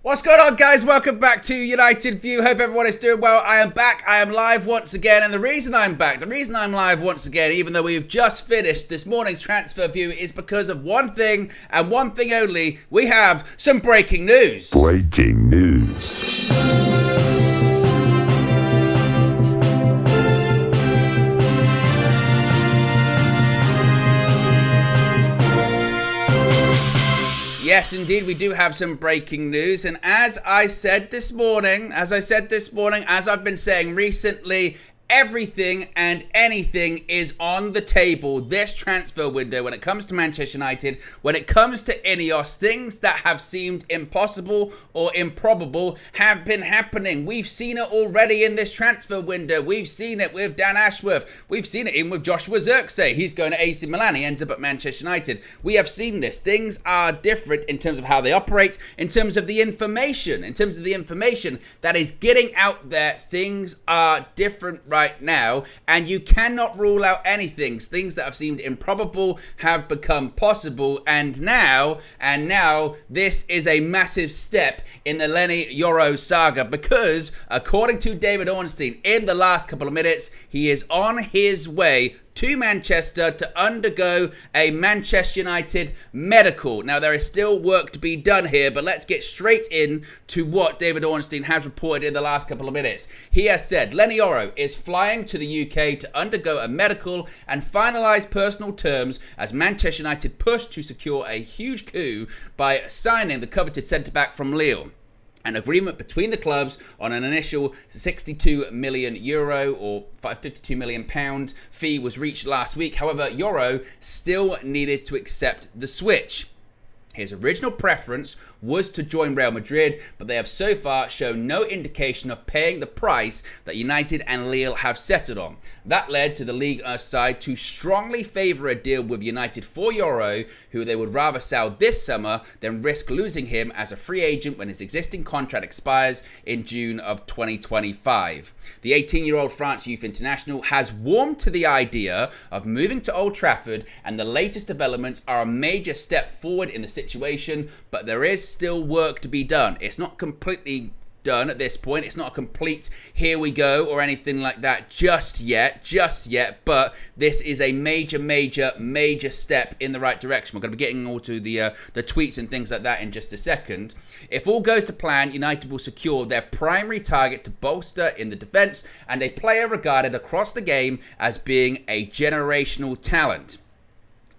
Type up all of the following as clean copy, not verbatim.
What's going on, guys? Welcome back to United View. Hope everyone is doing well. I am back. I am live once again. And the reason I'm back, the reason I'm live once again, even though we've just finished this morning's transfer view, is because of one thing and one thing only. We have some breaking news. Breaking news. Yes, indeed, we do have some breaking news. And as I said this morning, as I've been saying recently, everything and anything is on the table this transfer window when it comes to Manchester United, when it comes to Ineos. Things that have seemed impossible or improbable have been happening. We've seen it already in this transfer window. We've seen it with Dan Ashworth. We've seen it even with Joshua Zirkzee. He's going to AC Milan. He ends up at Manchester United. We have seen this. Things are different in terms of how they operate, in terms of the information, that is getting out there. Things are different right now, and you cannot rule out anything. Things that have seemed improbable have become possible, and now this is a massive step in the Leny Yoro saga, because according to David Ornstein, in the last couple of minutes, he is on his way to Manchester to undergo a Manchester United medical. Now, there is still work to be done here, but let's get straight in to what David Ornstein has reported in the last couple of minutes. He has said Leny Yoro is flying to the UK to undergo a medical and finalise personal terms as Manchester United push to secure a huge coup by signing the coveted centre-back from Lille. An agreement between the clubs on an initial €62 million or £52 million fee was reached last week. However, Yoro still needed to accept the switch. His original preference was to join Real Madrid, but they have so far shown no indication of paying the price that United and Lille have settled on. That led to the league side to strongly favour a deal with United for Yoro, who they would rather sell this summer than risk losing him as a free agent when his existing contract expires in June of 2025. The 18-year-old France youth international has warmed to the idea of moving to Old Trafford, and the latest developments are a major step forward in the situation, but there is still work to be done. It's not completely done at this point. It's not a complete here we go or anything like that just yet, but this is a major step in the right direction. We're going to be getting all to the tweets and things like that in just a second. If all goes to plan, United will secure their primary target to bolster in the defence and a player regarded across the game as being a generational talent.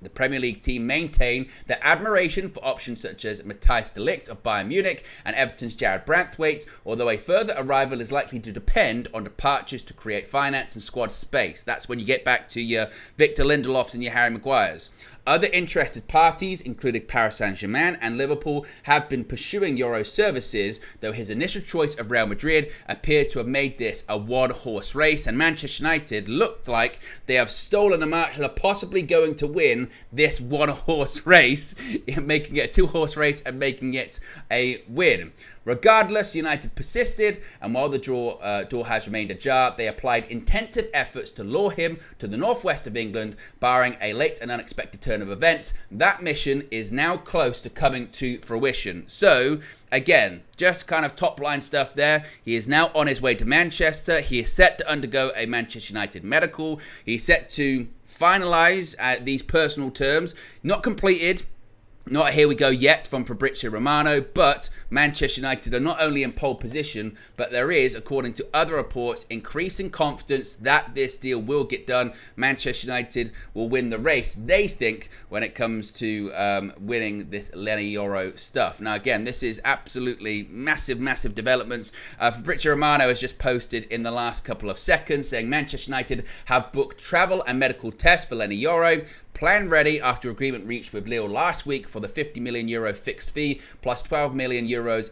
The Premier League team maintain their admiration for options such as Matthijs de Ligt of Bayern Munich and Everton's Jared Branthwaite, although a further arrival is likely to depend on departures to create finance and squad space. That's when you get back to your Victor Lindelofs and your Harry Maguires. Other interested parties, including Paris Saint-Germain and Liverpool, have been pursuing Yoro's services, though his initial choice of Real Madrid appeared to have made this a one-horse race, and Manchester United looked like they have stolen a march and are possibly going to win this one-horse race, making it a two-horse race and making it a win. Regardless, United persisted, and while the door has remained ajar, they applied intensive efforts to lure him to the northwest of England, barring a late and unexpected turn of events. That mission is now close to coming to fruition. So, again, just kind of top-line stuff there. He is now on his way to Manchester. He is set to undergo a Manchester United medical. He's set to finalise these personal terms. Not completed. Not here we go yet from Fabrizio Romano, but Manchester United are not only in pole position, but there is, according to other reports, increasing confidence that this deal will get done. Manchester United will win the race, they think, when it comes to winning this Leny Yoro stuff. Now, again, this is absolutely massive developments. Fabrizio Romano has just posted in the last couple of seconds saying Manchester United have booked travel and medical tests for Leny Yoro. Plan ready after agreement reached with Lille last week for the €50 million fixed fee plus €12 million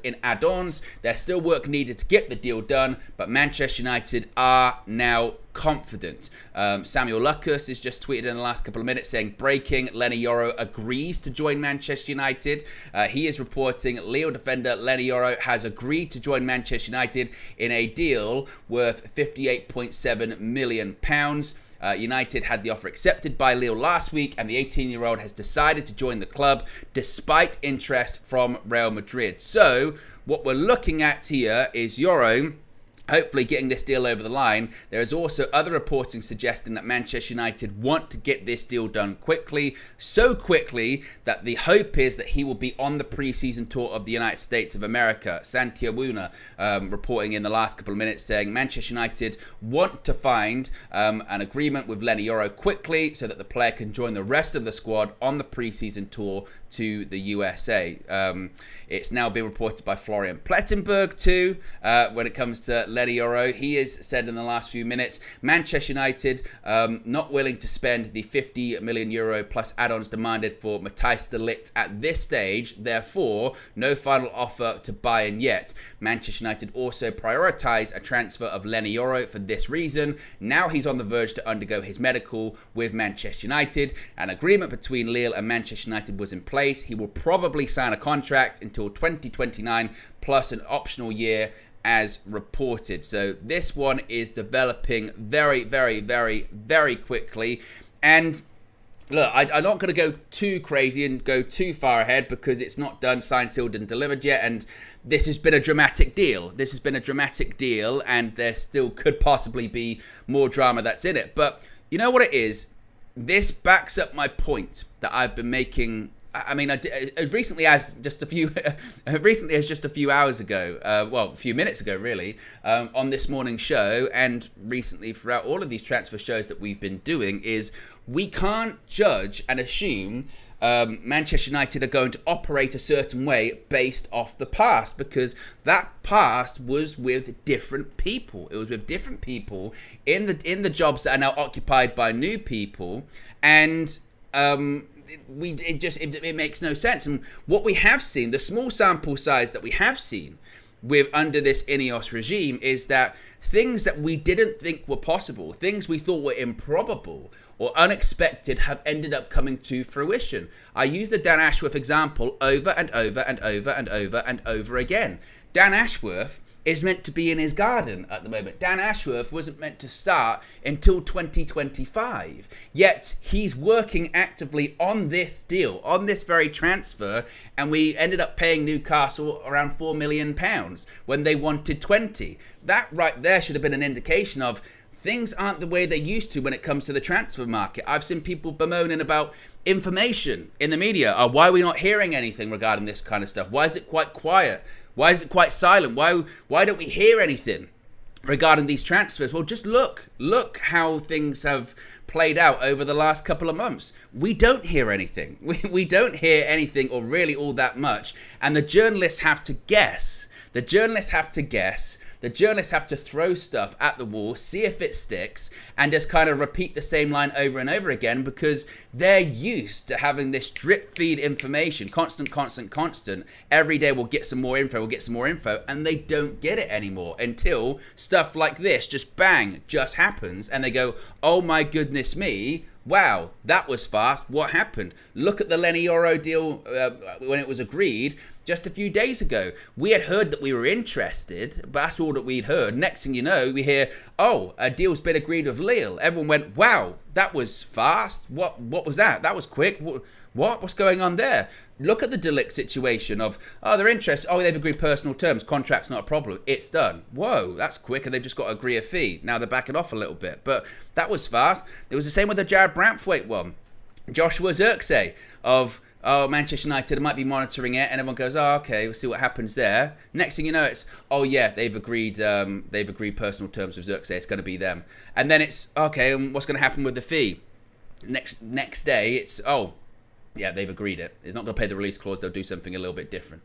in add-ons. There's still work needed to get the deal done, but Manchester United are now confident. Samuel Lucas has just tweeted in the last couple of minutes saying, breaking, Leny Yoro agrees to join Manchester United. He is reporting Lille defender Leny Yoro has agreed to join Manchester United in a deal worth £58.7 million. United had the offer accepted by Lille last week, and the 18-year-old has decided to join the club despite interest from Real Madrid. So what we're looking at here is Yoro hopefully getting this deal over the line. There is also other reporting suggesting that Manchester United want to get this deal done quickly, so quickly that the hope is that he will be on the pre-season tour of the United States of America. Santiago Una reporting in the last couple of minutes saying Manchester United want to find an agreement with Leny Yoro quickly so that the player can join the rest of the squad on the pre-season tour to the USA. It's now been reported by Florian Plettenberg too when it comes to Leny Yoro. He has said in the last few minutes, Manchester United not willing to spend the €50 million plus add-ons demanded for Matthijs de Ligt at this stage. Therefore, no final offer to Bayern yet. Manchester United also prioritise a transfer of Leny Yoro for this reason. Now he's on the verge to undergo his medical with Manchester United. An agreement between Lille and Manchester United was in place. He will probably sign a contract until 2029 plus an optional year as reported. So this one is developing very, very, very, very quickly. And look, I'm not going to go too crazy and go too far ahead because it's not done, signed, sealed and delivered yet. And this has been a dramatic deal. This has been a dramatic deal, and there still could possibly be more drama that's in it. But you know what it is? This backs up my point that I've been making. I mean, as recently as just a few hours ago, a few minutes ago, really, on this morning's show, and recently throughout all of these transfer shows that we've been doing, is we can't judge and assume Manchester United are going to operate a certain way based off the past, because that past was with different people. It was with different people in the jobs that are now occupied by new people, and it makes no sense. And what we have seen, the small sample size that we have seen with under this Ineos regime, is that things that we didn't think were possible, things we thought were improbable or unexpected, have ended up coming to fruition. I use the Dan Ashworth example over and over and over and over and over again. Dan Ashworth is meant to be in his garden at the moment. Dan Ashworth wasn't meant to start until 2025. Yet he's working actively on this deal, on this very transfer, and we ended up paying Newcastle around £4 million when they wanted 20. That right there should have been an indication of things aren't the way they used to when it comes to the transfer market. I've seen people bemoaning about information in the media. Why are we not hearing anything regarding this kind of stuff? Why is it quite quiet? Why is it quite silent? Why don't we hear anything regarding these transfers? Well, just look how things have played out over the last couple of months. We don't hear anything. We don't hear anything, or really all that much. And the journalists have to guess. The journalists have to throw stuff at the wall, see if it sticks, and just kind of repeat the same line over and over again, because they're used to having this drip feed information, constant. Every day we'll get some more info, and they don't get it anymore until stuff like this just happens, and they go, oh my goodness me, wow, that was fast. What happened? Look at the Leny Yoro deal when it was agreed just a few days ago. We had heard that we were interested, but that's all that we'd heard. Next thing you know, we hear, oh, a deal's been agreed with Lille. Everyone went, wow, that was fast. What was that? That was quick. What's going on there? Look at the De Ligt situation of, oh, they're interested. Oh, they've agreed personal terms. Contract's not a problem. It's done. Whoa, that's quick. And they've just got to agree a fee. Now they're backing off a little bit. But that was fast. It was the same with the Jared Brantthwaite one. Joshua Zirkzee of, oh, Manchester United might be monitoring it, and everyone goes, oh, okay, we'll see what happens there. Next thing you know, it's, oh yeah, they've agreed personal terms with Zirkzee. It's going to be them. And then it's, okay, and what's going to happen with the fee? Next day, it's, oh, yeah, they've agreed it. They're not going to pay the release clause. They'll do something a little bit different.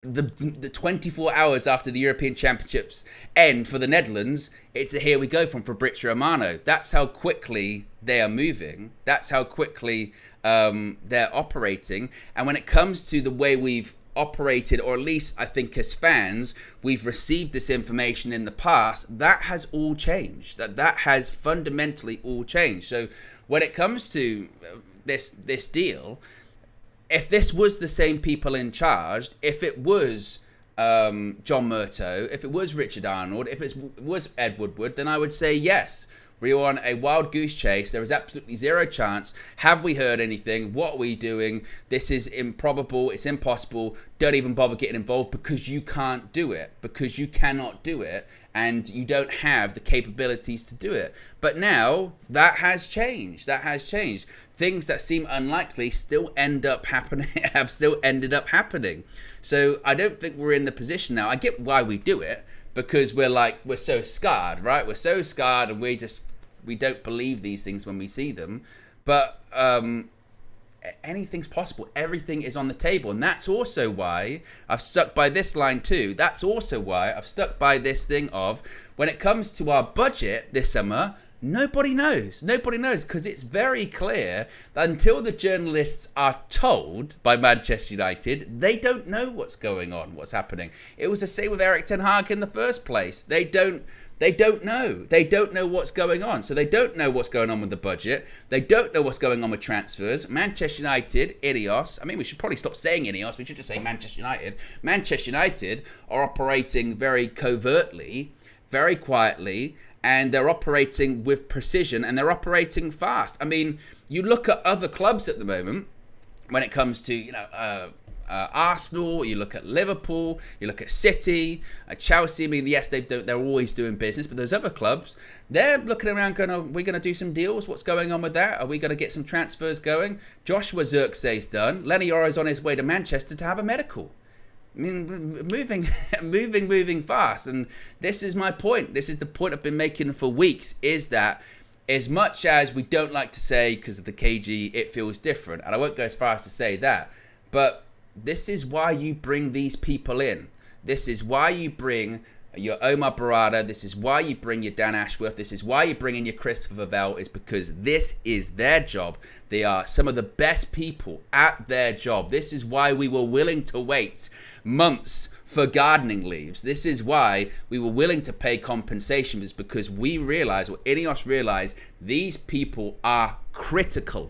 The 24 hours after the European Championships end for the Netherlands, it's a here we go from Fabrizio Romano. That's how quickly they are moving. That's how quickly they're operating. And when it comes to the way we've operated, or at least I think as fans, we've received this information in the past, that has all changed. That has fundamentally all changed. So when it comes to this deal, if this was the same people in charge, if it was John Murtough, if it was Richard Arnold, if it was Ed Woodward, then I would say yes. We were on a wild goose chase. There is absolutely zero chance. Have we heard anything? What are we doing? This is improbable. It's impossible. Don't even bother getting involved because you can't do it. Because you cannot do it. And you don't have the capabilities to do it. But now that has changed. That has changed. Things that seem unlikely still end up happening. Have still ended up happening. So I don't think we're in the position now. I get why we do it. Because we're so scarred, right? We're so scarred, and we don't believe these things when we see them. But anything's possible. Everything is on the table. And that's also why I've stuck by this line too. That's also why I've stuck by this thing of, when it comes to our budget this summer, nobody knows. Nobody knows, because it's very clear that until the journalists are told by Manchester United, they don't know what's going on, what's happening. It was the same with Erik ten Hag in the first place. They don't know. They don't know what's going on. So they don't know what's going on with the budget. They don't know what's going on with transfers. Manchester United, Ineos, I mean, we should probably stop saying Ineos. We should just say Manchester United. Manchester United are operating very covertly, very quietly, and they're operating with precision, and they're operating fast. I mean, you look at other clubs at the moment when it comes to, Arsenal, you look at Liverpool, you look at City, Chelsea. I mean, yes, they're always doing business, but those other clubs, they're looking around going, are we going to do some deals? What's going on with that? Are we going to get some transfers going? Joshua Zirkzee's done. Leny Yoro's on his way to Manchester to have a medical. I mean, moving fast. And this is my point. This is the point I've been making for weeks, is that as much as we don't like to say, because of the KG, it feels different, and I won't go as far as to say that, but this is why you bring these people in. This is why you bring your Omar Barada. This is why you bring your Dan Ashworth. This is why you bring in your Christopher Vell, is because this is their job. They are some of the best people at their job. This is why we were willing to wait months for gardening leaves. This is why we were willing to pay compensation, is because we realized, or Ineos realized, these people are critical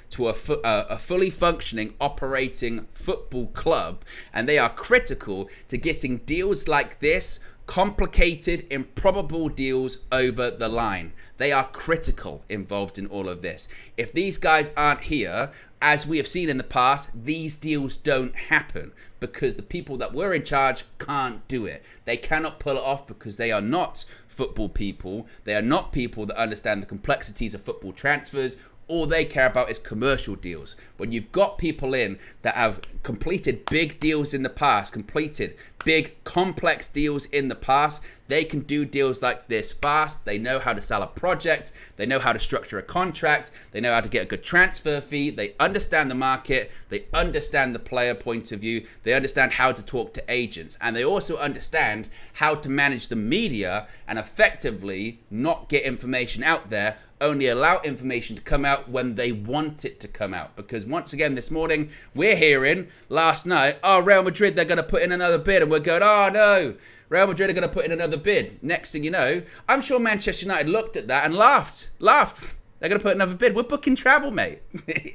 to a fully functioning, operating football club, and they are critical to getting deals like this, complicated, improbable deals, over the line. They are critical involved in all of this. If these guys aren't here, as we have seen in the past, these deals don't happen, because the people that were in charge can't do it. They cannot pull it off, because they are not football people. They are not people that understand the complexities of football transfers. All they care about is commercial deals. When you've got people in that have completed big deals in the past, completed big complex deals in the past, they can do deals like this fast. They know how to sell a project. They know how to structure a contract. They know how to get a good transfer fee. They understand the market. They understand the player point of view. They understand how to talk to agents. And they also understand how to manage the media and effectively not get information out there, only allow information to come out when they want it to come out. Because once again, this morning, we're hearing, last night, Real Madrid, they're going to put in another bid. And we're going, oh no, Real Madrid are going to put in another bid. Next thing you know, I'm sure Manchester United looked at that and laughed. They're going to put another bid. We're booking travel, mate.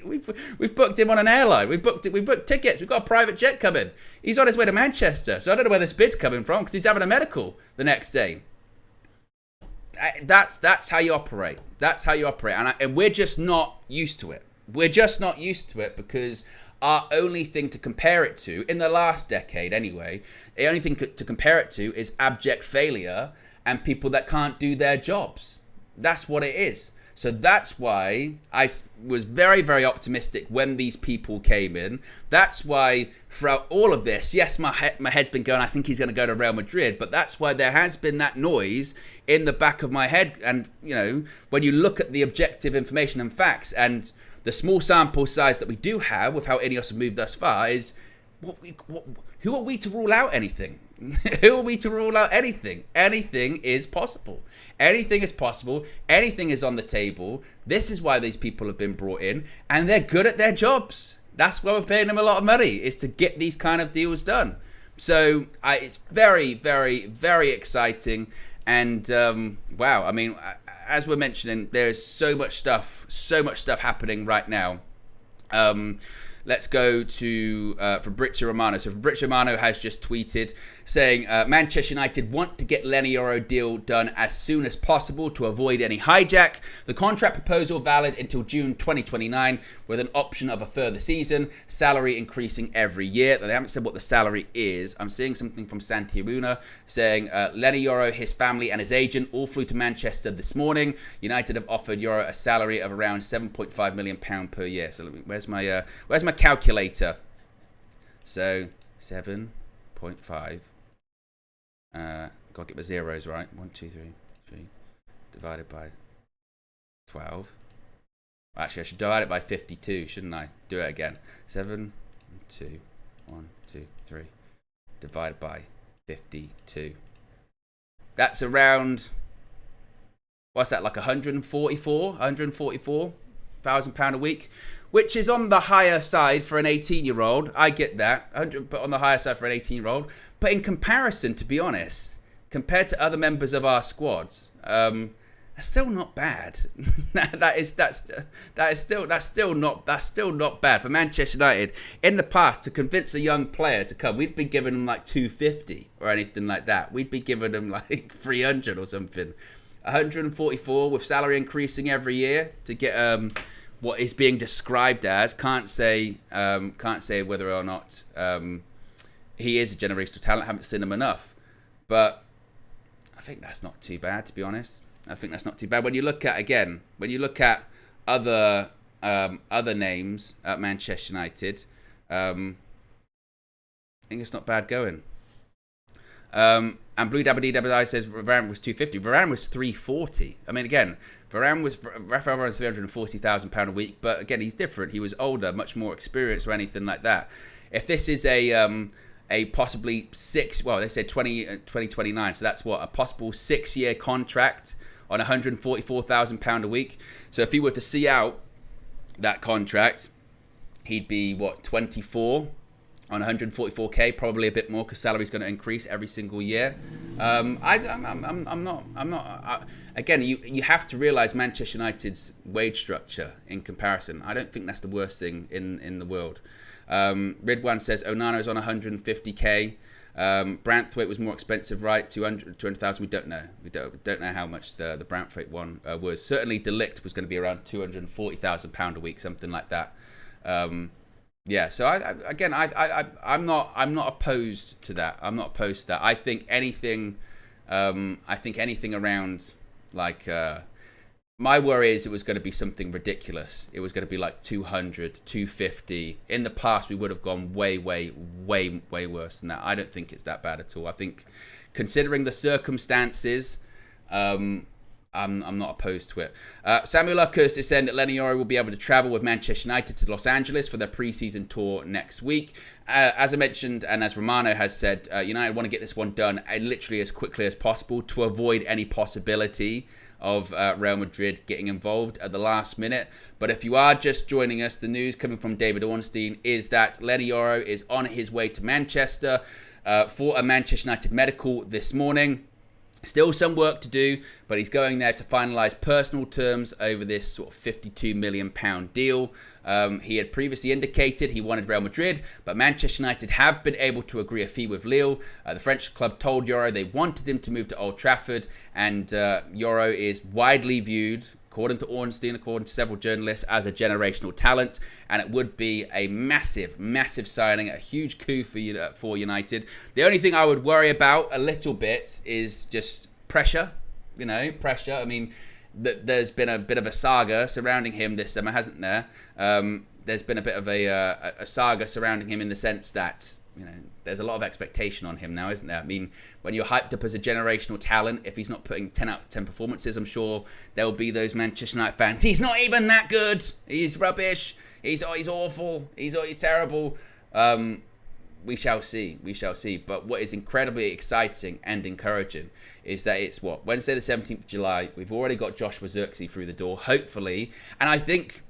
We've booked him on an airline. We booked tickets. We've got a private jet coming. He's on his way to Manchester. So I don't know where this bid's coming from, because he's having a medical the next day. That's how you operate. That's how you operate. And we're just not used to it. We're just not used to it, because our only thing to compare it to, in the last decade anyway, the only thing to compare it to is abject failure and people that can't do their jobs. That's what it is. So that's why I was very, very optimistic when these people came in. That's why throughout all of this, yes, my head's been going, I think he's going to go to Real Madrid. But that's why there has been that noise in the back of my head. And, when you look at the objective information and facts, and the small sample size that we do have with how Ineos have moved thus far, is who are we to rule out anything? Who are we to rule out anything? Anything is possible. Anything is possible. Anything is on the table. This is why these people have been brought in, and they're good at their jobs. that's why we're paying him a lot of money, is to get these kind of deals done. So it's very, very, very exciting. And wow, I mean, as we're mentioning, there's so much stuff happening right now. Let's go to Fabrizio Romano. So Fabrizio Romano has just tweeted saying Manchester United want to get Leny Yoro deal done as soon as possible to avoid any hijack. The contract proposal valid until June 2029 with an option of a further season, salary increasing every year. They haven't said what the salary is. I'm seeing something from Santi Abuna saying Leny Yoro, his family and his agent all flew to Manchester this morning. United have offered Yoro a salary of around £7.5 million per year. So where's my calculator? So 7.5. Gotta get my zeros right. 1, 2, 3, 3 divided by 12. Actually, I should divide it by 52, shouldn't I? Do it again. 7, 2, 1, 2, 3 divided by 52. That's around, what's that, like £144,000 a week, which is on the higher side for an 18-year-old. I get that, but on the higher side for an 18-year-old. But in comparison, to be honest, compared to other members of our squads, that's still not bad. That's still not bad for Manchester United. In the past, to convince a young player to come, we'd be giving them like 250 or anything like that. We'd be giving them like 300 or something. 144 with salary increasing every year to get what is being described as, can't say whether or not he is a generational talent. Haven't seen him enough, but I think that's not too bad, to be honest. I think that's not too bad when you look at other names at Manchester United. I think it's not bad going. And Blue Dabba Dabba says Varane was 250. Varane was 340. I mean, again, Rafael Varane was £340,000 a week, but again, he's different. He was older, much more experienced, or anything like that. If this is a possibly they said 2029, so that's what, a possible 6-year contract on £144,000 a week. So if he were to see out that contract, he'd be 24 on 144k, probably a bit more because salary's going to increase every single year. Again, you have to realize Manchester United's wage structure in comparison. I don't think that's the worst thing in the world. Ridwan says Onana's on 150k. Branthwaite was more expensive, right? 200,000. We don't know. We don't know how much the Branthwaite one was. Certainly, Delict was going to be around £240,000 a week, something like that. Yeah. So I'm not opposed to that. I'm not opposed to that. I think anything. Around like. My worry is it was going to be something ridiculous. It was going to be like 200, 250. In the past, we would have gone way worse than that. I don't think it's that bad at all. I think, considering the circumstances, I'm not opposed to it. Samuel Lucas is saying that Leny Yoro will be able to travel with Manchester United to Los Angeles for their pre-season tour next week. As I mentioned, and as Romano has said, United want to get this one done literally as quickly as possible to avoid any possibility of Real Madrid getting involved at the last minute. But if you are just joining us, the news coming from David Ornstein is that Leny Yoro is on his way to Manchester for a Manchester United medical this morning. Still some work to do, but he's going there to finalise personal terms over this sort of £52 million deal. He had previously indicated he wanted Real Madrid, but Manchester United have been able to agree a fee with Lille. The French club told Yoro they wanted him to move to Old Trafford, and Yoro is widely viewed, according to Ornstein, according to several journalists, as a generational talent, and it would be a massive signing, a huge coup for United. The only thing I would worry about a little bit is just pressure. Pressure. I mean, there's been a bit of a saga surrounding him this summer, hasn't there? There's been a bit of a saga surrounding him in the sense that, there's a lot of expectation on him now, isn't there? I mean, when you're hyped up as a generational talent, if he's not putting 10 out of 10 performances, I'm sure there will be those Manchester United fans. He's not even that good. He's rubbish. He's awful. He's terrible. We shall see. But what is incredibly exciting and encouraging is that it's Wednesday the 17th of July. We've already got Joshua Zirkzee through the door, hopefully. And I think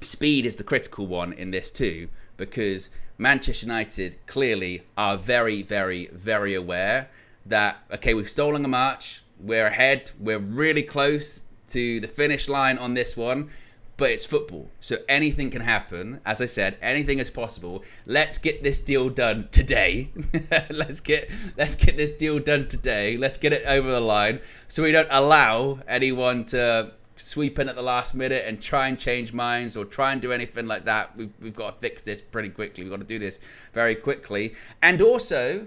speed is the critical one in this too, because Manchester United clearly are very, very, very aware that, okay, we've stolen a march, we're ahead, we're really close to the finish line on this one, but it's football, so anything can happen. As I said, anything is possible. Let's get this deal done today. let's get this deal done today. Let's get it over the line, so we don't allow anyone to sweep in at the last minute and try and change minds or try and do anything like that. We've got to fix this pretty quickly. We've got to do this very quickly. And also,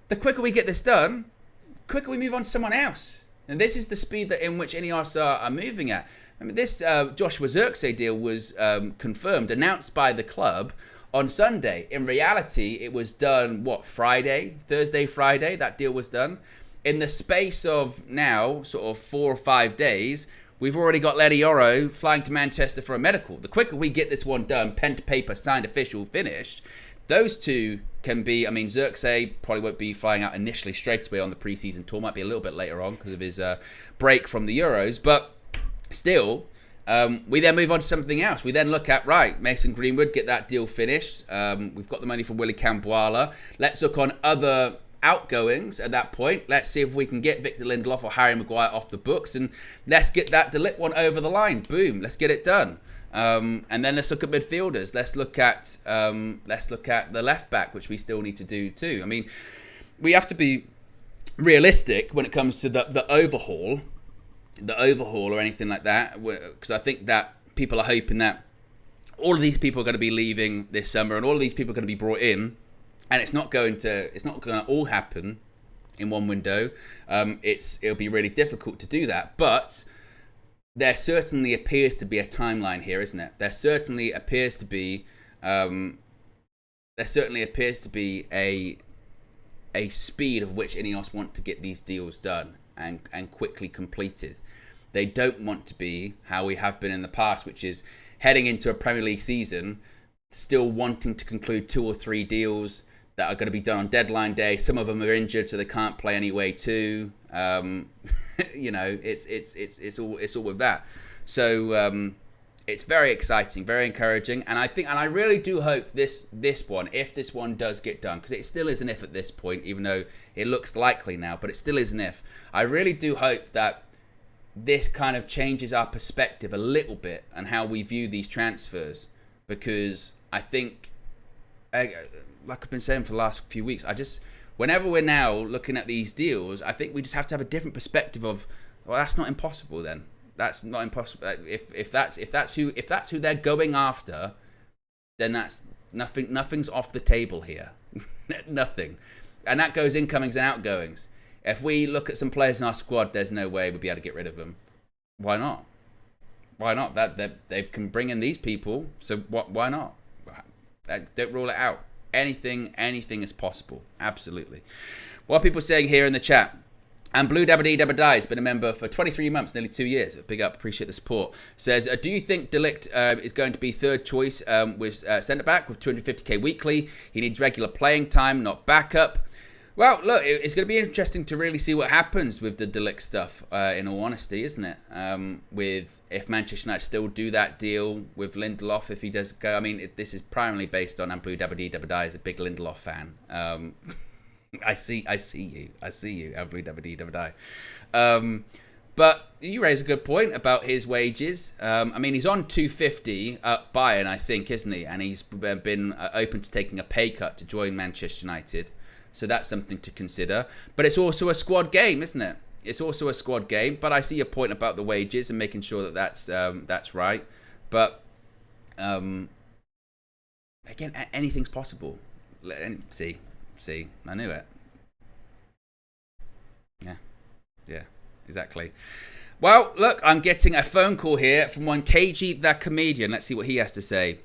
the quicker we get this done, the quicker we move on to someone else. And this is the speed that in which Ineos are moving at. I mean, this Joshua Zirkzee deal was confirmed, announced by the club on Sunday. In reality, it was done, Thursday, Friday, that deal was done. In the space of now, sort of 4 or 5 days, we've already got Leny Yoro flying to Manchester for a medical. The quicker we get this one done, pen to paper, signed, official, finished, those two can be, I mean, Zirkzee probably won't be flying out initially straight away on the pre-season tour. Might be a little bit later on because of his break from the Euros. But still, we then move on to something else. We then look at, right, Mason Greenwood, get that deal finished. We've got the money for Willy Camboala. Let's look on other outgoings at that point. Let's see if we can get Victor Lindelof or Harry Maguire off the books, and let's get that De Ligt one over the line. Boom, let's get it done. And then let's look at midfielders. Let's look at the left back, which we still need to do too. I mean, we have to be realistic when it comes to the overhaul or anything like that, because I think that people are hoping that all of these people are going to be leaving this summer and all of these people are going to be brought in. And it's not going to all happen in one window. It'll be really difficult to do that. But there certainly appears to be a timeline here, isn't it? There certainly appears to be a speed of which Ineos want to get these deals done and quickly completed. They don't want to be how we have been in the past, which is heading into a Premier League season, still wanting to conclude 2 or 3 deals that are going to be done on deadline day. Some of them are injured, so they can't play anyway too. You know, it's all with that. So it's very exciting, very encouraging, and I really do hope this one, if this one does get done, because it still is an if at this point, even though it looks likely now, but it still is an if. I really do hope that this kind of changes our perspective a little bit on how we view these transfers, because I think, like I've been saying for the last few weeks, whenever we're now looking at these deals, I think we just have to have a different perspective of, well, that's not impossible then. That's not impossible. If that's who they're going after, then that's nothing's off the table here. Nothing. And that goes incomings and outgoings. If we look at some players in our squad, there's no way we'll be able to get rid of them. Why not? Why not? They can bring in these people, so why not? Don't rule it out. Anything is possible. Absolutely. What are people saying here in the chat? And Blue Dabba Dee Dabba Die has been a member for 23 months, nearly 2 years. Big up, appreciate the support. Says, do you think De Ligt is going to be third choice with centre-back with 250k weekly? He needs regular playing time, not backup. Well, look, it's going to be interesting to really see what happens with the De Ligt stuff, in all honesty, isn't it? If Manchester United still do that deal with Lindelof, if he does go. I mean, this is primarily based on Blue Dabba Dee Dabba Die is a big Lindelof fan. I see you, Blue Dabba Dee Dabba Die. But you raise a good point about his wages. I mean, he's on 250 at Bayern, I think, isn't he? And he's been open to taking a pay cut to join Manchester United. So that's something to consider. But it's also a squad game, isn't it? It's also a squad game. But I see your point about the wages and making sure that that's right. But again, anything's possible. See, I knew it. Yeah, exactly. Well, look, I'm getting a phone call here from one KG the Comedian. Let's see what he has to say.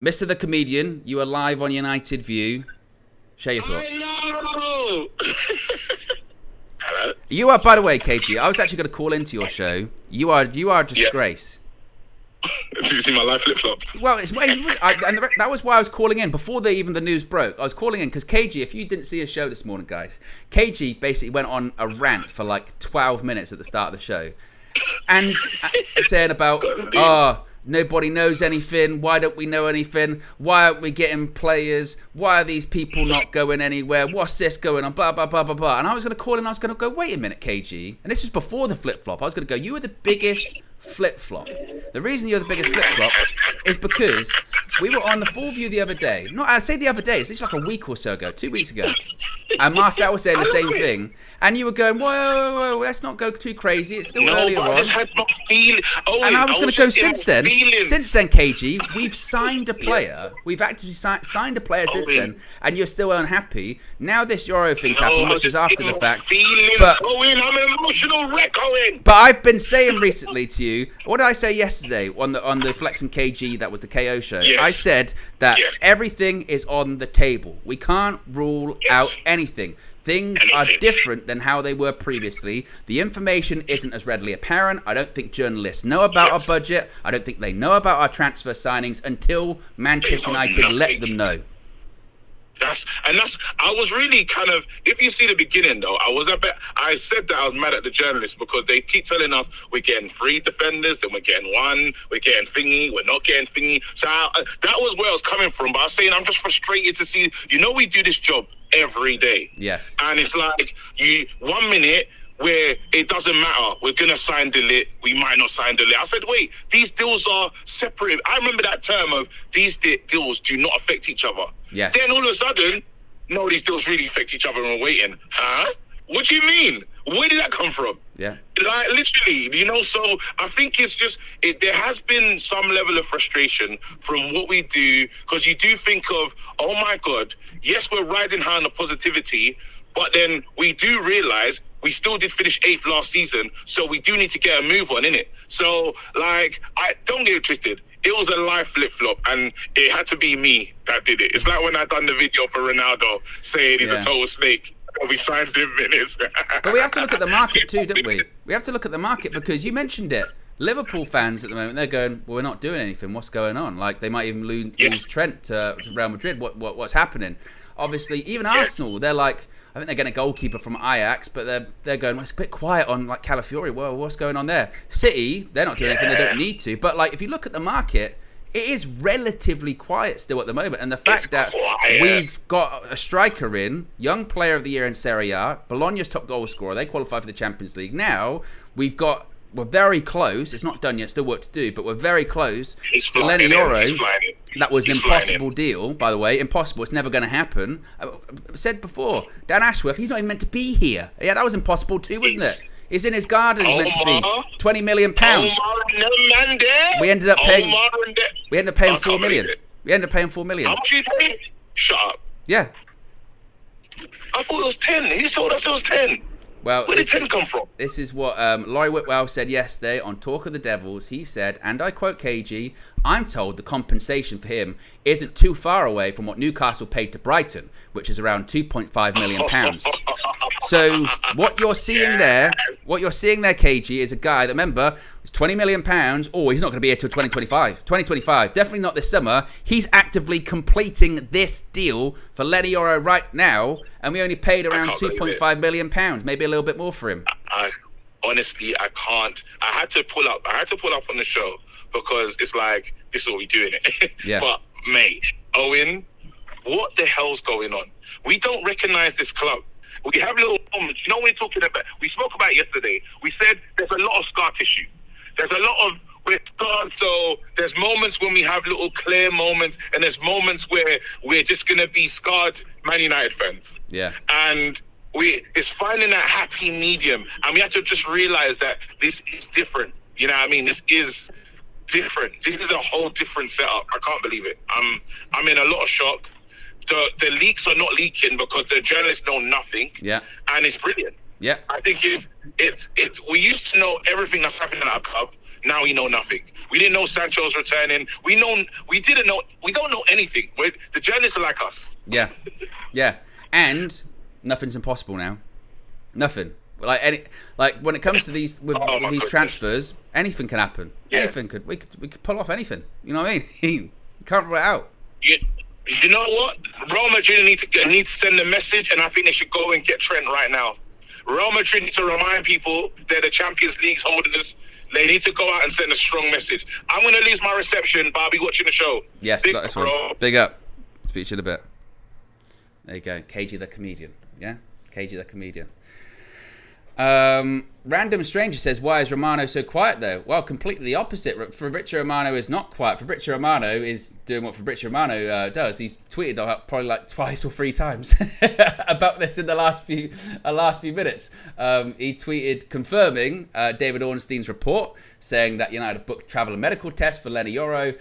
Mr. the Comedian, you are live on United View. Share your thoughts. I know. Hello. You are, by the way, KG, I was actually going to call into your show. You are a disgrace. Yes. Did you see my live flip-flop? Well, that was why I was calling in before even the news broke. I was calling in because KG, if you didn't see his show this morning, guys, KG basically went on a rant for like 12 minutes at the start of the show, and saying about Nobody knows anything. Why don't we know anything? Why aren't we getting players? Why are these people not going anywhere? What's this going on? Blah, blah, blah, blah, blah. And I was going to call and I was going to go, wait a minute, KG. And this was before the flip-flop. I was going to go, you were the biggest flip-flop. The reason you're the biggest flip-flop is because we were on the Full View the other day. Not, I'd say the other day. It's like a week or so ago, 2 weeks ago. And Marcel was saying the same thing. And you were going, whoa, let's not go too crazy. It's still earlier on. And I was going to go since then. Since then, KG, we've signed a player. We've actively signed a player since then. And you're still unhappy. Now this Yoro thing's happened, which is after the fact. But Owen, I'm an emotional wreck, Owen. But I've been saying recently to you, what did I say yesterday on the Flex and KG, that was the KO show? Yes. I said that everything is on the table. We can't rule out anything. Things are different than how they were previously. The information isn't as readily apparent. I don't think journalists know about our budget. I don't think they know about our transfer signings until Manchester United let them know. I was really kind of, if you see the beginning though, I said that I was mad at the journalists because they keep telling us we're getting 3 defenders, then we're getting 1, we're getting thingy, we're not getting thingy. So that was where I was coming from. But I was saying I'm just frustrated to see, we do this job every day. Yes. And it's like 1 minute where it doesn't matter. We're going to sign Delit. We might not sign Delit. I said, wait, these deals are separate. I remember that term of these deals do not affect each other. Yes. Then all of a sudden, no, these deals really affect each other and we're waiting. Huh? What do you mean? Where did that come from? Yeah. Like, literally, so I think it's just, there has been some level of frustration from what we do, because you do think of, oh my God, yes, we're riding high on the positivity, but then we do realize we still did finish 8th last season, so we do need to get a move on, innit? So, I don't get it twisted. It was a live flip-flop, and it had to be me that did it. It's like when I done the video for Ronaldo saying he's a total snake. We signed him minutes. But we have to look at the market too, don't we? We have to look at the market because you mentioned it. Liverpool fans at the moment, they're going, well, we're not doing anything. What's going on? Like, they might even lose Trent to Real Madrid. What's happening? Obviously, even Arsenal, they're like, I think they're getting a goalkeeper from Ajax, but they're going, well, it's a bit quiet on like Calafiori. Well, what's going on there? City, they're not doing anything. They don't need to. But like, if you look at the market, it is relatively quiet still at the moment. And the fact that we've got a striker in, young player of the year in Serie A, Bologna's top goal scorer, they qualify for the Champions League. Now, we're very close. It's not done yet, still work to do, but we're very close to Leny Yoro. That was an impossible deal, by the way. Impossible. It's never going to happen. I said before, Dan Ashworth, he's not even meant to be here. Yeah, that was impossible too, wasn't it? He's in his garden. He's meant to be £20 million. We ended up paying. We ended up paying 4 million. We ended up paying 4 million. How much you paying? Shut up. Yeah. I thought it was 10. He told us it was 10. Well, where did 10 come from? This is what Laurie Whitwell said yesterday on Talk of the Devils. He said, and I quote KG, I'm told the compensation for him isn't too far away from what Newcastle paid to Brighton, which is around £2.5 million. So what you're seeing there, KG, is a guy that, remember, is £20 million. Oh, he's not going to be here till 2025. 2025, definitely not this summer. He's actively completing this deal for Leny Yoro right now, and we only paid around £2.5 million, maybe a little bit more for him. Honestly, I can't. I had to pull up on the show because it's like, this is what we do, innit? Yeah. But, mate, Owen, what the hell's going on? We don't recognize this club. We have little moments. You know what we're talking about? We spoke about it yesterday. We said there's a lot of scar tissue. There's a lot of, we're scarred. So there's moments when we have little clear moments, and there's moments where we're just going to be scarred Man United fans. Yeah. And it's finding that happy medium. And we have to just realize that this is different. You know what I mean? This is different. This is a whole different setup. I can't believe it. I'm in a lot of shock. The leaks are not leaking because the journalists know nothing. Yeah. And it's brilliant. Yeah. I think it's we used to know everything that's happening at our club. Now we know nothing. We didn't know Sancho's returning. We don't know anything. The journalists are like us. Yeah. Yeah. And nothing's impossible now. Nothing. Like when it comes to these these transfers, anything can happen. Yeah. Anything we could pull off anything. You know what I mean? You can't rule it out. Yeah. You know what? Real Madrid need to send a message, and I think they should go and get Trent right now. Real Madrid need to remind people they're the Champions League holders. They need to go out and send a strong message. I'm going to lose my reception, but I'll be watching the show. Yes, Big that's bro. one. Big up. Speak to you in a bit. There you go. KG the comedian. Yeah? KG the comedian. Random Stranger says, why is Romano so quiet though? Well, completely the opposite. Fabrizio Romano is not quiet. Fabrizio Romano is doing what Fabrizio Romano does. He's tweeted probably like twice or 3 times about this in the last few minutes. He tweeted confirming David Ornstein's report, saying that United have booked travel and medical tests for Leny Yoro,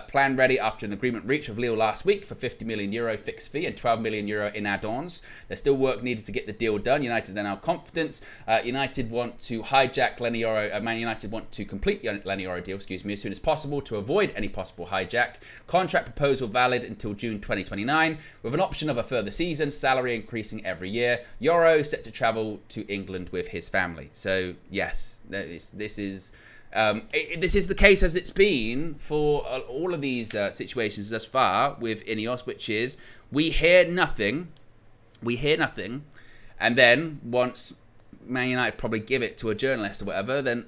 plan ready after an agreement reached with Lille last week for €50 million fixed fee and €12 million in add-ons. There's still work needed to get the deal done. United are now confident. United want to hijack Leny Yoro. Man United want to complete the Leny Yoro deal, as soon as possible to avoid any possible hijack. Contract proposal valid until June 2029, with an option of a further season, salary increasing every year. Yoro set to travel to England with his family. So yes, this is the case as it's been for all of these situations thus far with Ineos, which is we hear nothing, and then once Man United probably give it to a journalist or whatever, then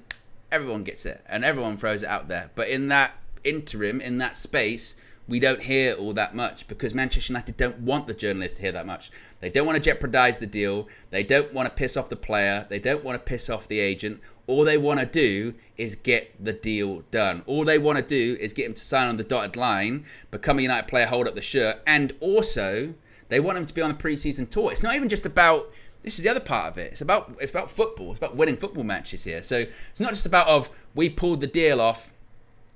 everyone gets it and everyone throws it out there. But in that interim, in that space, we don't hear all that much because Manchester United don't want the journalists to hear that much. They don't want to jeopardise the deal. They don't want to piss off the player. They don't want to piss off the agent. All they want to do is get the deal done. All they want to do is get him to sign on the dotted line, become a United player, hold up the shirt, and also they want him to be on the pre-season tour. It's not even just about... This is the other part of it. It's about football. It's about winning football matches here. So it's not just about we pulled the deal off.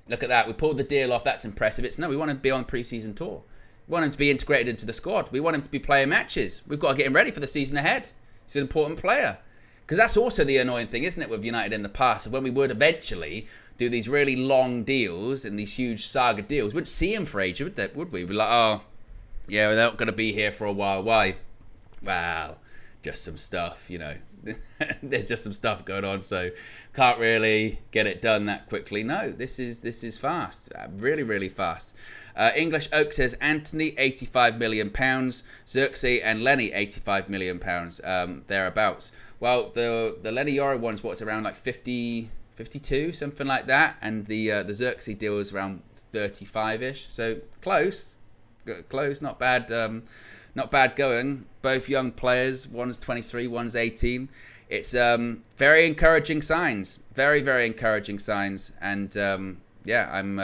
Look at that. We pulled the deal off. That's impressive. It's no, we want him to be on the pre-season tour. We want him to be integrated into the squad. We want him to be playing matches. We've got to get him ready for the season ahead. He's an important player. Because that's also the annoying thing, isn't it, with United in the past? When we would eventually do these really long deals and these huge saga deals, we wouldn't see him for ages, would we? We'd be like, oh, yeah, they're not going to be here for a while. Why? Well... just some stuff, there's just some stuff going on, so can't really get it done that quickly. No, this is fast, really, really fast. English Oak says Anthony, £85 million, Xerxes and Leny, £85 million, thereabouts. Well, the Leny Yoro one's what's around like 50, 52, something like that, and the Xerxes deal is around 35-ish, so close, not bad. Not bad going. Both young players. One's 23, one's 18. It's very encouraging signs. Very, very encouraging signs. And yeah, I'm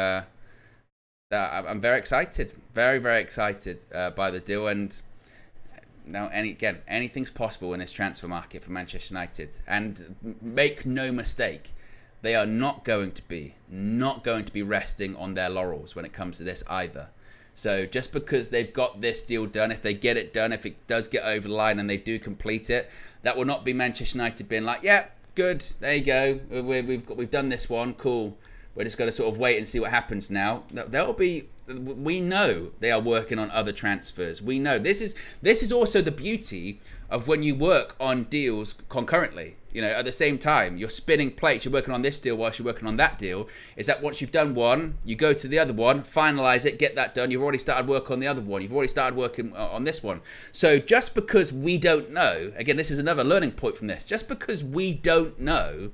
very excited. Very, very excited by the deal. And now, anything's possible in this transfer market for Manchester United. And make no mistake, they are not going to be resting on their laurels when it comes to this either. So just because they've got this deal done, if they get it done, if it does get over the line and they do complete it, that will not be Manchester United being like, yeah, good, there you go, we've done this one, cool. We're just going to sort of wait and see what happens now. We know they are working on other transfers. We know this is also the beauty of when you work on deals concurrently. At the same time, you're spinning plates. You're working on this deal whilst you're working on that deal. Is that once you've done one, you go to the other one, finalize it, get that done. You've already started work on the other one. You've already started working on this one. So just because we don't know, again, this is another learning point from this. Just because we don't know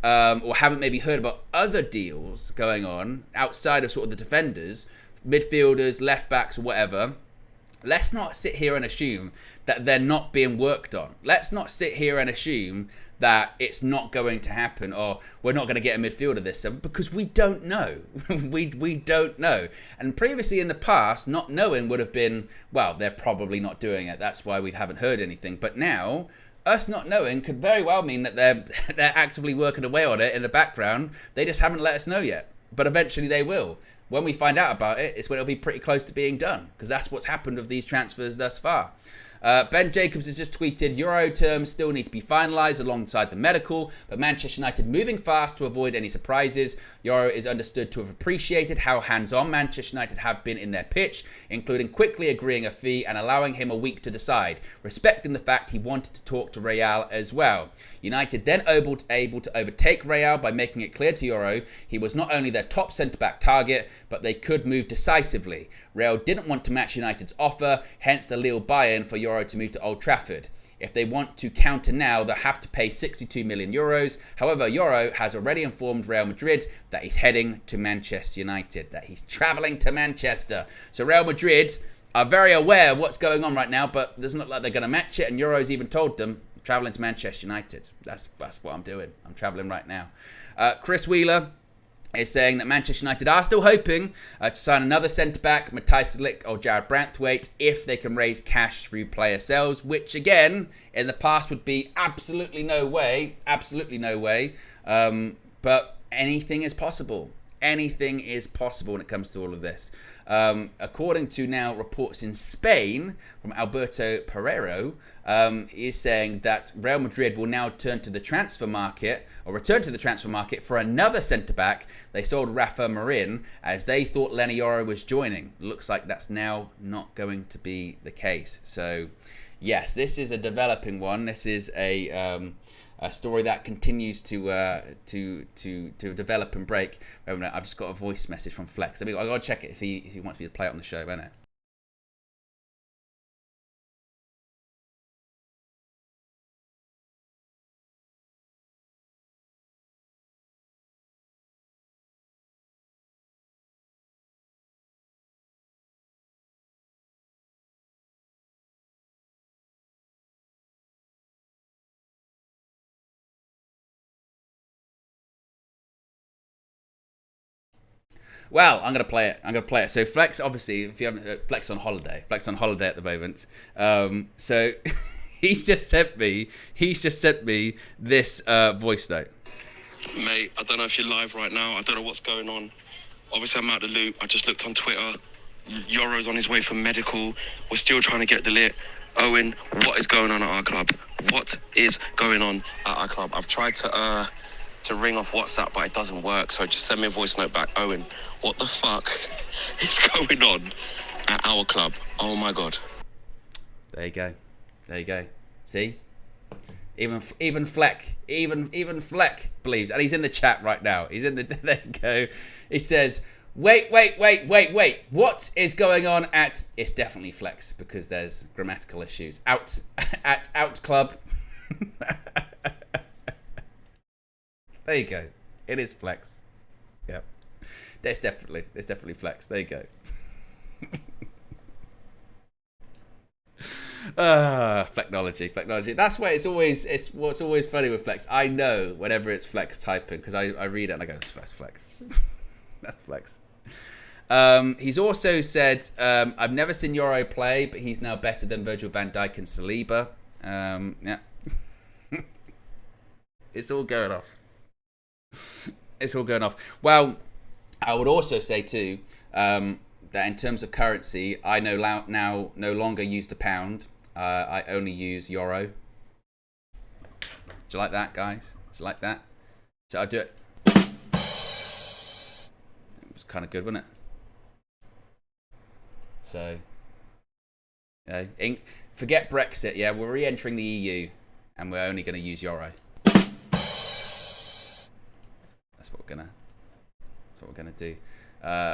or haven't maybe heard about other deals going on outside of sort of the defenders, midfielders, left backs, or whatever, let's not sit here and assume that they're not being worked on. Let's not sit here and assume that it's not going to happen or we're not going to get a midfielder this summer because we don't know. we don't know. And previously in the past, not knowing would have been, well, they're probably not doing it. That's why we haven't heard anything. But now, us not knowing could very well mean that they're actively working away on it in the background. They just haven't let us know yet. But eventually they will. When we find out about it, it's when it'll be pretty close to being done because that's what's happened with these transfers thus far. Ben Jacobs has just tweeted, Euro terms still need to be finalised alongside the medical, but Manchester United moving fast to avoid any surprises. Yoro is understood to have appreciated how hands-on Manchester United have been in their pitch, including quickly agreeing a fee and allowing him a week to decide, respecting the fact he wanted to talk to Real as well. United then able to overtake Real by making it clear to Yoro he was not only their top centre-back target, but they could move decisively. Real didn't want to match United's offer, hence the Lille buy-in for Yoro to move to Old Trafford. If they want to counter now, they'll have to pay 62 million euros. However, Yoro has already informed Real Madrid that he's heading to Manchester United, that he's travelling to Manchester. So Real Madrid are very aware of what's going on right now, but it doesn't look like they're going to match it. And Yoro's even told them, I'm travelling to Manchester United. That's what I'm doing. I'm travelling right now. Chris Wheeler is saying that Manchester United are still hoping to sign another centre-back, Matthijs de Ligt or Jared Branthwaite, if they can raise cash through player sales, which again, in the past would be absolutely no way. But anything is possible. Anything is possible when it comes to all of this. According to now reports in Spain from Alberto Pereiro, he is saying that Real Madrid will now return to the transfer market for another centre-back. They sold Rafa Marin as they thought Leny Yoro was joining. Looks like that's now not going to be the case. So, yes, this is a developing one. This is a story that continues to develop and break. Wait a minute, I've just got a voice message from Flex. I got to check it if he wants me to play it on the show, won't it? Well, I'm gonna play it. So Flex, obviously, if you haven't, Flex on holiday at the moment. So he's just sent me this voice note. Mate, I don't know if you're live right now. I don't know what's going on. Obviously, I'm out of the loop. I just looked on Twitter. Yoro's on his way for medical. We're still trying to get the lit. Owen, what is going on at our club? What is going on at our club? I've tried to ring off WhatsApp, but it doesn't work. So just send me a voice note back. Owen, what the fuck is going on at our club? Oh my God. There you go. See? Even Fleck believes, and he's in the chat right now. There you go. He says, wait. What is going on at? It's definitely Flex because there's grammatical issues. Out club. There you go. It is Flex. Yep. There's definitely Flex. There you go. Flecknology. That's why it's what's always funny with Flex. I know whenever it's Flex typing because I read it and I go, that's Flex. That's Flex. He's also said, I've never seen Yoro play, but he's now better than Virgil van Dijk and Saliba. Yeah. It's all going off. Well, I would also say too that in terms of currency, I now no longer use the pound. I only use Euro. Do you like that, guys? Do you like that? So I'll do it. It was kind of good, wasn't it? So, forget Brexit. Yeah, we're re-entering the EU, and we're only going to use Euro. That's what we're gonna do.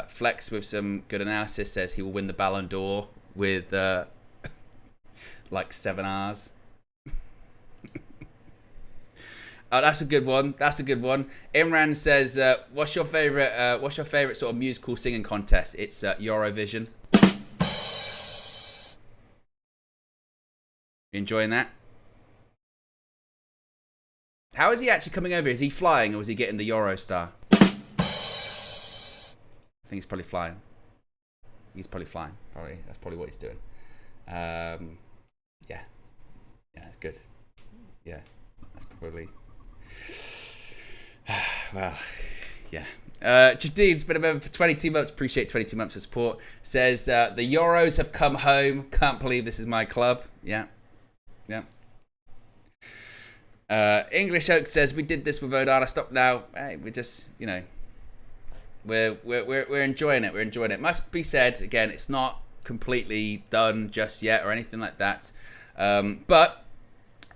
Flex with some good analysis says he will win the Ballon d'Or with like 7 R's. Oh, that's a good one. Imran says, "What's your favorite sort of musical singing contest?" It's Eurovision. You enjoying that? How is he actually coming over? Is he flying or is he getting the Eurostar? I think he's probably flying. Probably. That's probably what he's doing. Yeah, it's good. Yeah, that's probably. Well, yeah. Jadid's been a member for 22 months. Appreciate 22 months of support. Says the Euros have come home. Can't believe this is my club. Yeah. English Oak says we did this with Odana. Stop now. Hey, we're just, we're enjoying it. Must be said again, it's not completely done just yet or anything like that. But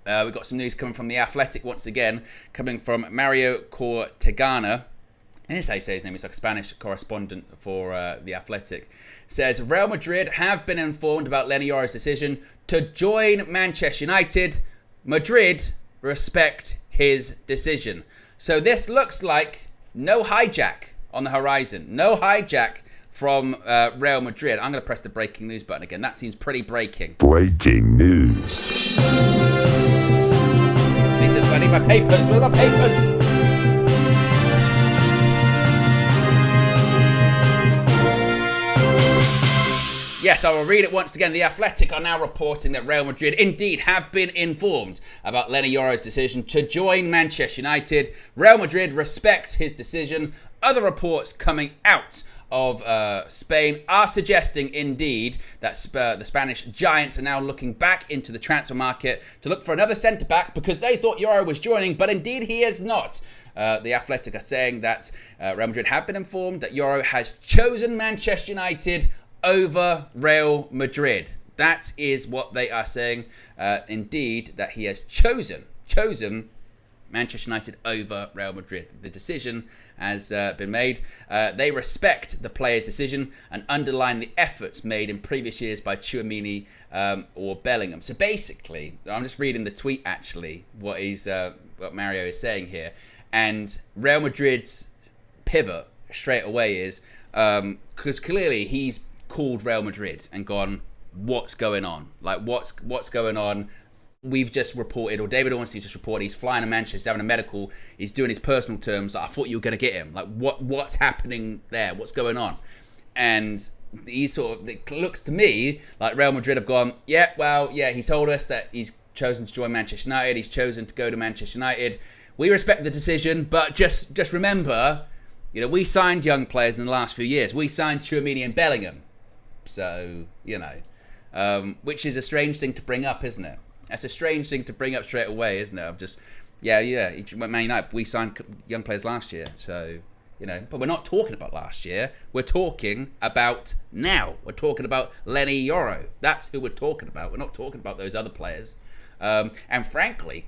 we've got some news coming from The Athletic once again, coming from Mario Cortegana. and that's how you say his name, he's like a Spanish correspondent for The Athletic, says Real Madrid have been informed about Leny Yoro's decision to join Manchester United. Madrid respect his decision. So this looks like no hijack on the horizon. No hijack from Real Madrid. I'm going to press the breaking news button again. That seems pretty breaking. Breaking news. I need my papers. Where are my papers? Yes, I will read it once again. The Athletic are now reporting that Real Madrid indeed have been informed about Leny Yoro's decision to join Manchester United. Real Madrid respect his decision. Other reports coming out of Spain are suggesting indeed that the Spanish giants are now looking back into the transfer market to look for another centre-back because they thought Yoro was joining, but indeed he is not. The Athletic are saying that Real Madrid have been informed that Yoro has chosen Manchester United over Real Madrid. That is what they are saying. Indeed, that he has chosen Manchester United over Real Madrid. The decision has been made. They respect the player's decision and underline the efforts made in previous years by Tchouaméni or Bellingham. So basically, I'm just reading the tweet actually, what Mario is saying here. And Real Madrid's pivot straight away is, because clearly he's called Real Madrid and gone, what's going on? Like, what's going on? We've just reported, or David Ornstein just reported, he's flying to Manchester, he's having a medical, he's doing his personal terms. Like, I thought you were going to get him. Like, what's happening there? What's going on? And he it looks to me like Real Madrid have gone, he told us that he's chosen to join Manchester United, he's chosen to go to Manchester United. We respect the decision, but just remember, we signed young players in the last few years. We signed Tchouaméni and Bellingham. So, which is a strange thing to bring up, isn't it? That's a strange thing to bring up straight away, isn't it? Of just, Man United, we signed young players last year. So, but we're not talking about last year. We're talking about now. We're talking about Leny Yoro. That's who we're talking about. We're not talking about those other players. And frankly,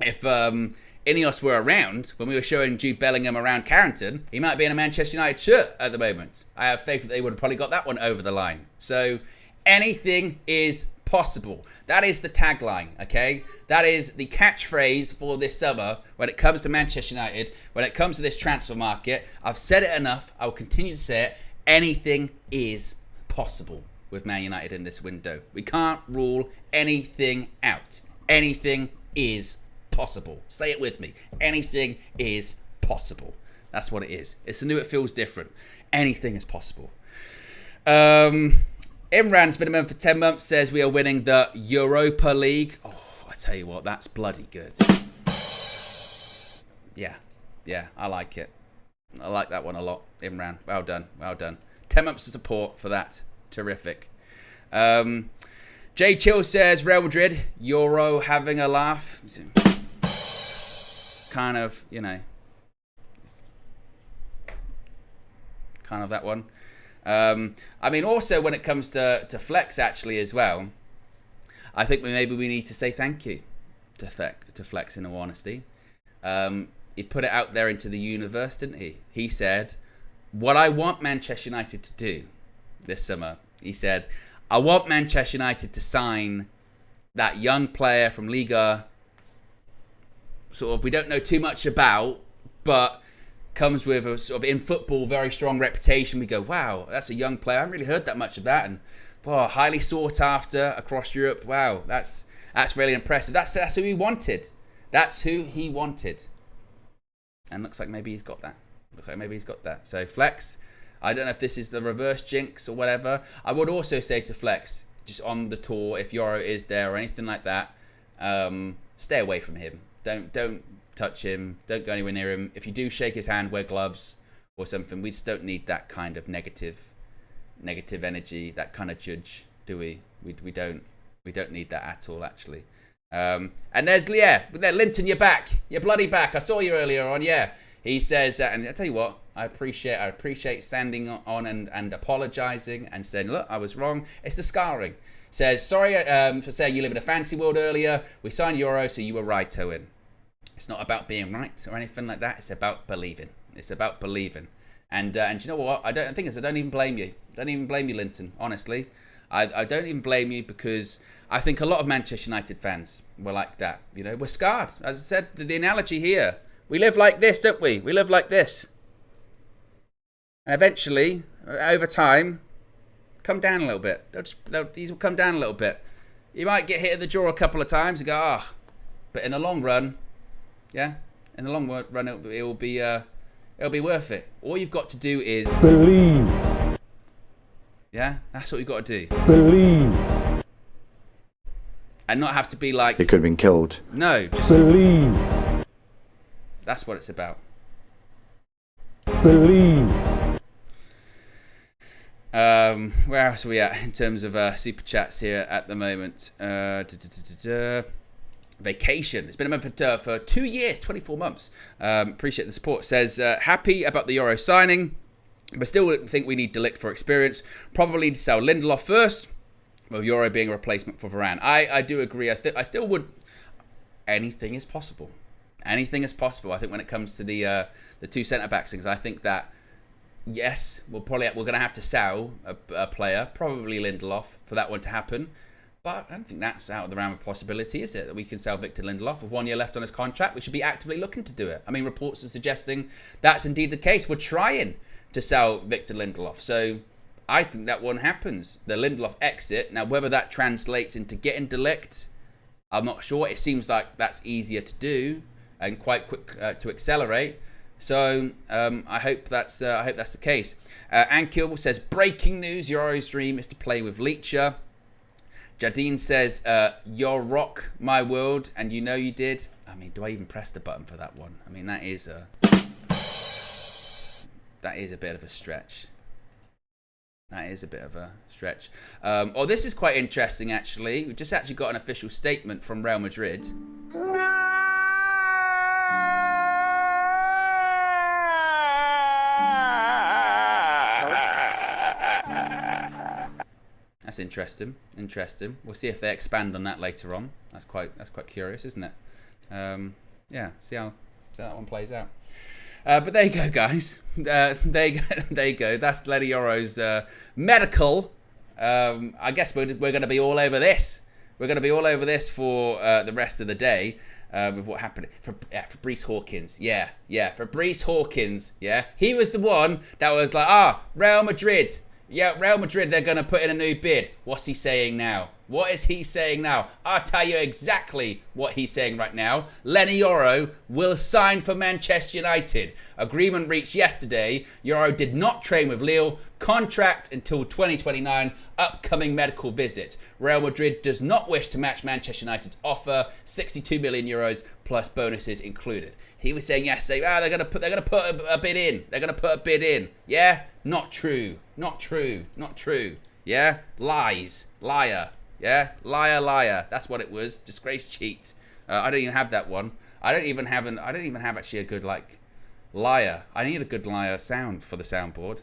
if Ineos were around when we were showing Jude Bellingham around Carrington, he might be in a Manchester United shirt at the moment. I have faith that they would have probably got that one over the line. So anything is possible. That is the tagline, okay? That is the catchphrase for this summer when it comes to Manchester United, when it comes to this transfer market. I've said it enough. I will continue to say it. Anything is possible with Man United in this window. We can't rule anything out. Anything is possible. Say it with me. Anything is possible. That's what it is. It's a new, it feels different. Anything is possible. Imran's been a member for 10 months, says we are winning the Europa League. Oh, I tell you what, that's bloody good. Yeah, I like it. I like that one a lot, Imran. Well done. 10 months of support for that. Terrific. Jay Chill says Real Madrid, Yoro having a laugh. Kind of, kind of that one. Also when it comes to Flex actually as well, I think maybe we need to say thank you to Flex in all honesty. He put it out there into the universe, didn't he? He said, what I want Manchester United to do this summer, he said, I want Manchester United to sign that young player from Liga, sort of we don't know too much about, but comes with a sort of in football very strong reputation. We go, wow, that's a young player. I haven't really heard that much of that, and highly sought after across Europe. Wow, that's really impressive. That's who he wanted. That's who he wanted, and looks like maybe he's got that. So Flex, I don't know if this is the reverse jinx or whatever. I would also say to Flex, just on the tour, if Yoro is there or anything like that, stay away from him. Don't touch him. Don't go anywhere near him. If you do shake his hand, wear gloves or something. We just don't need that kind of negative energy, that kind of judge, do we? We don't need that at all, actually. And there's Linton, you're back. You're bloody back. I saw you earlier on. Yeah, he says, and I tell you what, I appreciate standing on and apologising and saying, look, I was wrong. It's the scarring. Says, sorry for saying you live in a fantasy world earlier. We signed Yoro, so you were right, Owen. It's not about being right or anything like that. It's about believing. It's about believing. And you know what? I don't even blame you. Don't even blame you, Linton. Honestly, I don't even blame you, because I think a lot of Manchester United fans were like that. You know, we're scarred. As I said, the analogy here, we live like this, don't we? We live like this. And eventually, over time, come down a little bit. These will come down a little bit. You might get hit in the jaw a couple of times and go, ah. But in the long run, yeah, in the long run, it'll be worth it. All you've got to do is believe. Yeah, that's what you've got to do. Believe. And not have to be like... He could have been killed. No, just... Believe. That's what it's about. Believe. Where else are we at in terms of super chats here at the moment? Vacation. It's been a month for 2 years, 24 months. Appreciate the support. Says, happy about the Yoro signing, but still think we need De Ligt for experience. Probably to sell Lindelof first, with Yoro being a replacement for Varane. I do agree. I still would... Anything is possible. Anything is possible. I think when it comes to the two centre-backs things, I think that, yes, we're going to have to sell a player, probably Lindelof, for that one to happen. But I don't think that's out of the realm of possibility, is it? That we can sell Victor Lindelof with 1 year left on his contract. We should be actively looking to do it. I mean, reports are suggesting that's indeed the case. We're trying to sell Victor Lindelof. So I think that one happens. The Lindelof exit. Now, whether that translates into getting De Ligt, I'm not sure. It seems like that's easier to do and quite quick to accelerate. So I hope that's the case. Ankil says, breaking news, Yoro's dream is to play with Leacher. Jadine says, you're rock my world, and you know you did. I mean, do I even press the button for that one? I mean, that is a bit of a stretch. That is a bit of a stretch. Oh, this is quite interesting, actually. We just actually got an official statement from Real Madrid. That's interesting. Interesting. We'll see if they expand on that later on. That's quite curious, isn't it? Yeah. See how that one plays out. But there you go, guys. There you go. That's Leny Yoro's medical. I guess we're going to be all over this. We're going to be all over this for the rest of the day with what happened. Fabrice Hawkins. Yeah. Fabrice Hawkins. Yeah. He was the one that was like, Real Madrid. Yeah, Real Madrid, they're going to put in a new bid. What's he saying now? What is he saying now? I'll tell you exactly what he's saying right now. Leny Yoro will sign for Manchester United. Agreement reached yesterday. Yoro did not train with Lille. Contract until 2029. Upcoming medical visit. Real Madrid does not wish to match Manchester United's offer. 62 million euros plus bonuses included. He was saying yesterday, they're going to put a bid in. They're going to put a bid in. Yeah? Not true. Not true. Not true. Yeah? Lies. Liar. Yeah? Liar. That's what it was. Disgrace, cheat. I don't even have that one. I don't even have actually a good liar. I need a good liar sound for the soundboard.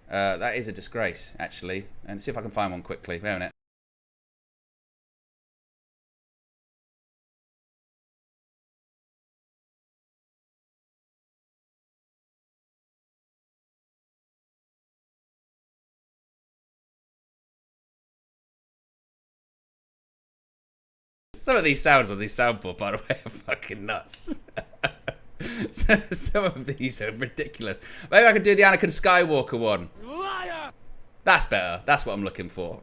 That is a disgrace, actually. And see if I can find one quickly. Wait a minute. Some of these sounds on this soundboard, by the way, are fucking nuts. Some of these are ridiculous. Maybe I could do the Anakin Skywalker one. Liar! That's better. That's what I'm looking for.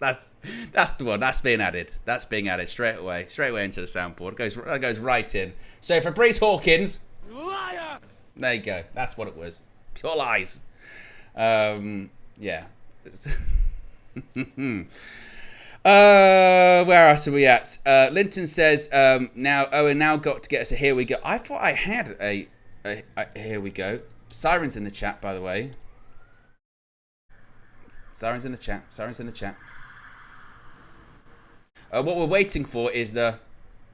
That's the one. That's being added. That's being added straight away into the soundboard. It goes right in. So Fabrice Hawkins. Liar! There you go. That's what it was. Pure lies. Yeah. Where else are we at? Linton says, now Owen now got to get us a here we go. I thought I had a here we go. Sirens in the chat, by the way. Sirens in the chat. What we're waiting for is the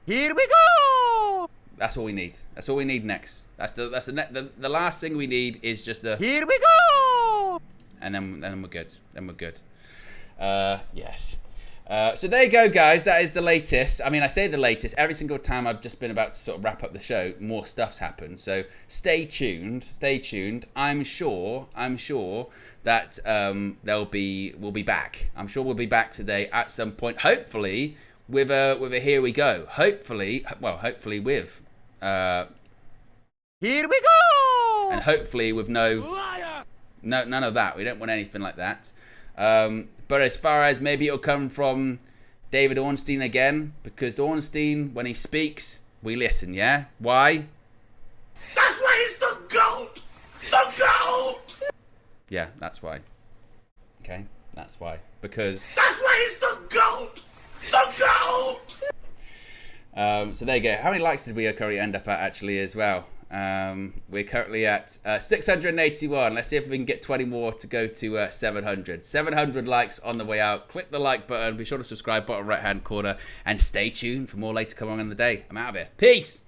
here we go. That's all we need. That's all we need next. The last thing we need is just the here we go. And then we're good. Yes. So there you go, guys. That is the latest. I mean, I say the latest. Every single time I've just been about to sort of wrap up the show, more stuff's happened. So stay tuned. Stay tuned. I'm sure that we'll be back. I'm sure we'll be back today at some point. Hopefully with a here we go. Hopefully with Here we go! and hopefully with none of that. We don't want anything like that. But as far as maybe it'll come from David Ornstein again, because Ornstein, when he speaks, we listen, yeah? Why? That's why he's the GOAT! The GOAT! Yeah, that's why. Okay, that's why. Because... That's why he's the GOAT! The GOAT! So there you go. How many likes did we currently end up at, actually, as well? We're currently at 681. Let's see if we can get 20 more to go to 700. 700 likes on the way out. Click the like button. Be sure to subscribe, bottom right hand corner, and stay tuned for more later come on in the day. I'm out of here. Peace.